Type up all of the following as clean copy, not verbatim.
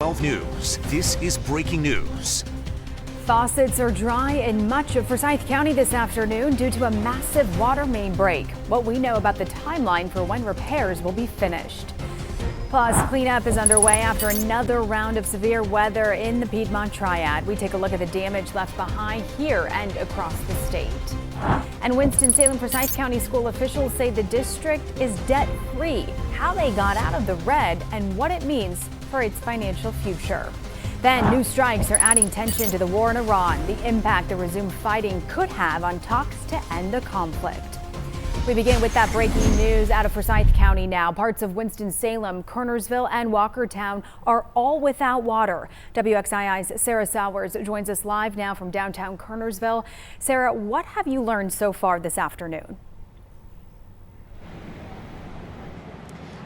WXII News. This is breaking news. Faucets are dry in much of Forsyth County this afternoon due to a massive water main break. What we know about the timeline for when repairs will be finished. Plus, cleanup is underway after another round of severe weather in the Piedmont Triad. We take a look at the damage left behind here and across the state. And Winston-Salem Forsyth County school officials say the district is debt-free. How they got out of the red and what it means for its financial future. Then new strikes are adding tension to the war in Iran, the impact the resumed fighting could have on talks to end the conflict. We begin with that breaking news out of Forsyth County now. Parts of Winston-Salem, Kernersville, and Walkertown are all without water. WXII's Sarah Sowers joins us live now from downtown Kernersville. Sarah, what have you learned so far this afternoon?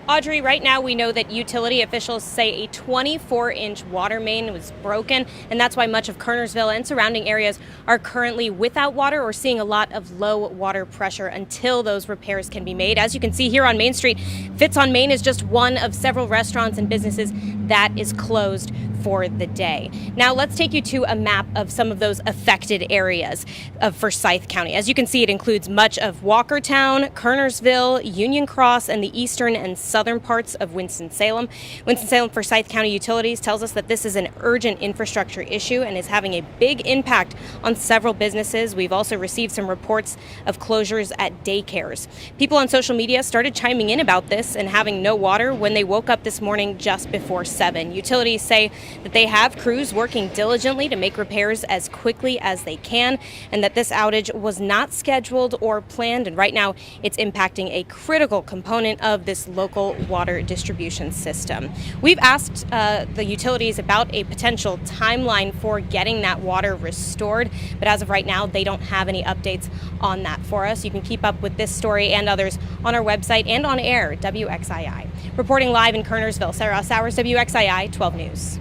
Audrey, right now we know that utility officials say a 24-inch water main was broken, and that's why much of Kernersville and surrounding areas are currently without water or seeing a lot of low water pressure until those repairs can be made. As you can see here on Main Street, Fitz on Main is just one of several restaurants and businesses that is closed for the day. Now let's take you to a map of some of those affected areas of Forsyth County. As you can see, it includes much of Walkertown, Kernersville, Union Cross, and the eastern and southern parts of Winston-Salem. Winston-Salem Forsyth County Utilities tells us that this is an urgent infrastructure issue and is having a big impact on several businesses. We've also received some reports of closures at daycares. People on social media started chiming in about this and having no water when they woke up this morning just before 7. Utilities say that they have crews working diligently to make repairs as quickly as they can, and that this outage was not scheduled or planned, and right now it's impacting a critical component of this local water distribution system. We've asked the utilities about a potential timeline for getting that water restored, but as of right now, they don't have any updates on that for us. You can keep up with this story and others on our website and on air, WXII. Reporting live in Kernersville, Sarah Sowers, WXII 12 News.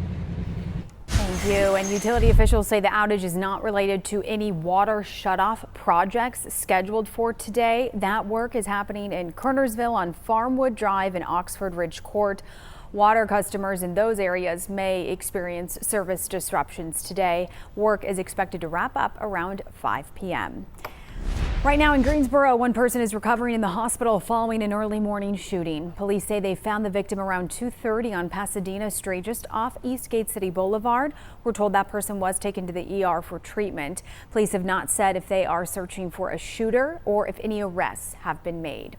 Thank you. And utility officials say the outage is not related to any water shutoff projects scheduled for today. That work is happening in Kernersville on Farmwood Drive and Oxford Ridge Court. Water customers in those areas may experience service disruptions today. Work is expected to wrap up around 5 p.m. Right now in Greensboro, one person is recovering in the hospital following an early morning shooting. Police say they found the victim around 2:30 on Pasadena Street, just off East Gate City Boulevard. We're told that person was taken to the ER for treatment. Police have not said if they are searching for a shooter or if any arrests have been made.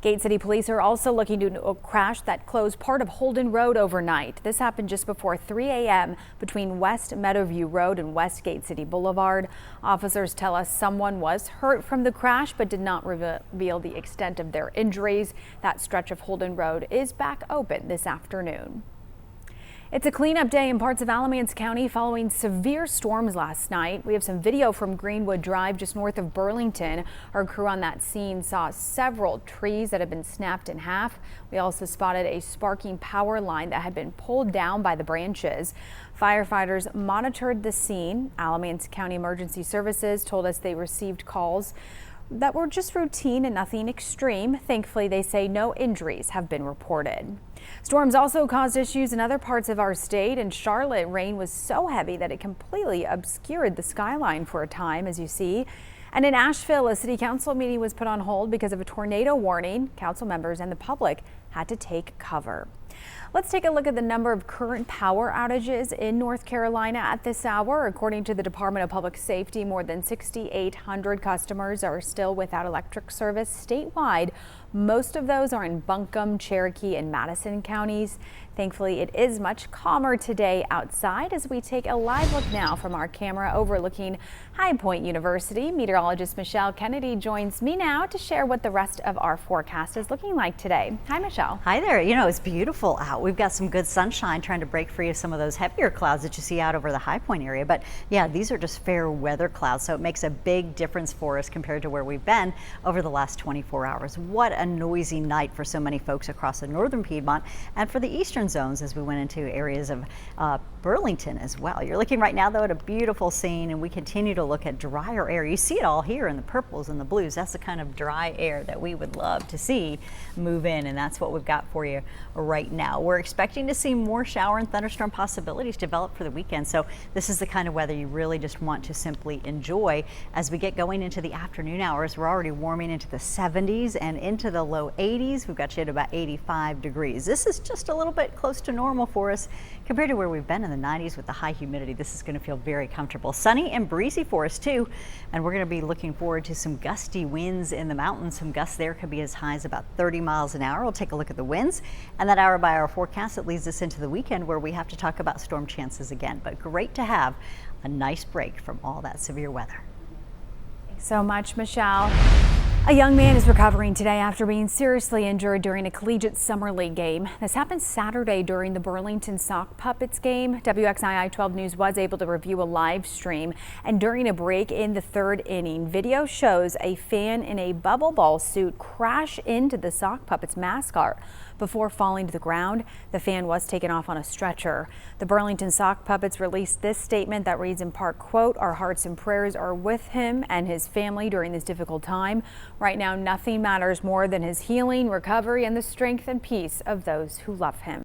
Gate City police are also looking into a crash that closed part of Holden Road overnight. This happened just before 3 a.m. between West Meadowview Road and West Gate City Boulevard. Officers tell us someone was hurt from the crash but did not reveal the extent of their injuries. That stretch of Holden Road is back open this afternoon. It's a cleanup day in parts of Alamance County following severe storms last night. We have some video from Greenwood Drive just north of Burlington. Our crew on that scene saw several trees that had been snapped in half. We also spotted a sparking power line that had been pulled down by the branches. Firefighters monitored the scene. Alamance County Emergency Services told us they received calls that were just routine and nothing extreme. Thankfully, they say no injuries have been reported. Storms also caused issues in other parts of our state. In Charlotte, rain was so heavy that it completely obscured the skyline for a time, as you see. And in Asheville, a city council meeting was put on hold because of a tornado warning. Council members and the public had to take cover. Let's take a look at the number of current power outages in North Carolina at this hour. According to the Department of Public Safety, more than 6,800 customers are still without electric service statewide. Most of those are in Buncombe, Cherokee, and Madison counties. Thankfully, it is much calmer today outside as we take a live look now from our camera overlooking High Point University. Meteorologist Michelle Kennedy joins me now to share what the rest of our forecast is looking like today. Hi, Michelle. Hi there. You know, it's beautiful out. We've got some good sunshine trying to break free of some of those heavier clouds that you see out over the High Point area. But yeah, these are just fair weather clouds, so it makes a big difference for us compared to where we've been over the last 24 hours. What a a noisy night for so many folks across the northern Piedmont and for the eastern zones as we went into areas of Burlington as well. You're looking right now though at a beautiful scene, and we continue to look at drier air. You see it all here in the purples and the blues. That's the kind of dry air that we would love to see move in, and that's what we've got for you right now. We're expecting to see more shower and thunderstorm possibilities develop for the weekend, so this is the kind of weather you really just want to simply enjoy. As we get going into the afternoon hours, we're already warming into the 70s and into the low 80s. We've got you at about 85 degrees. This is just a little bit close to normal for us compared to where we've been in the 90s with the high humidity. This is going to feel very comfortable. Sunny and breezy for us too, and we're going to be looking forward to some gusty winds in the mountains. Some gusts there could be as high as about 30 miles an hour. We'll take a look at the winds and that hour by hour forecast that leads us into the weekend, where we have to talk about storm chances again. But great to have a nice break from all that severe weather. Thanks so much, Michelle. A young man is recovering today after being seriously injured during a collegiate summer league game. This happened Saturday during the Burlington Sock Puppets game. WXII 12 News was able to review a live stream, and during a break in the third inning, video shows a fan in a bubble ball suit crash into the Sock Puppets mascot before falling to the ground. The fan was taken off on a stretcher. The Burlington Sock Puppets released this statement that reads in part, quote, "Our hearts and prayers are with him and his family during this difficult time. Right now, nothing matters more than his healing, recovery, and the strength and peace of those who love him."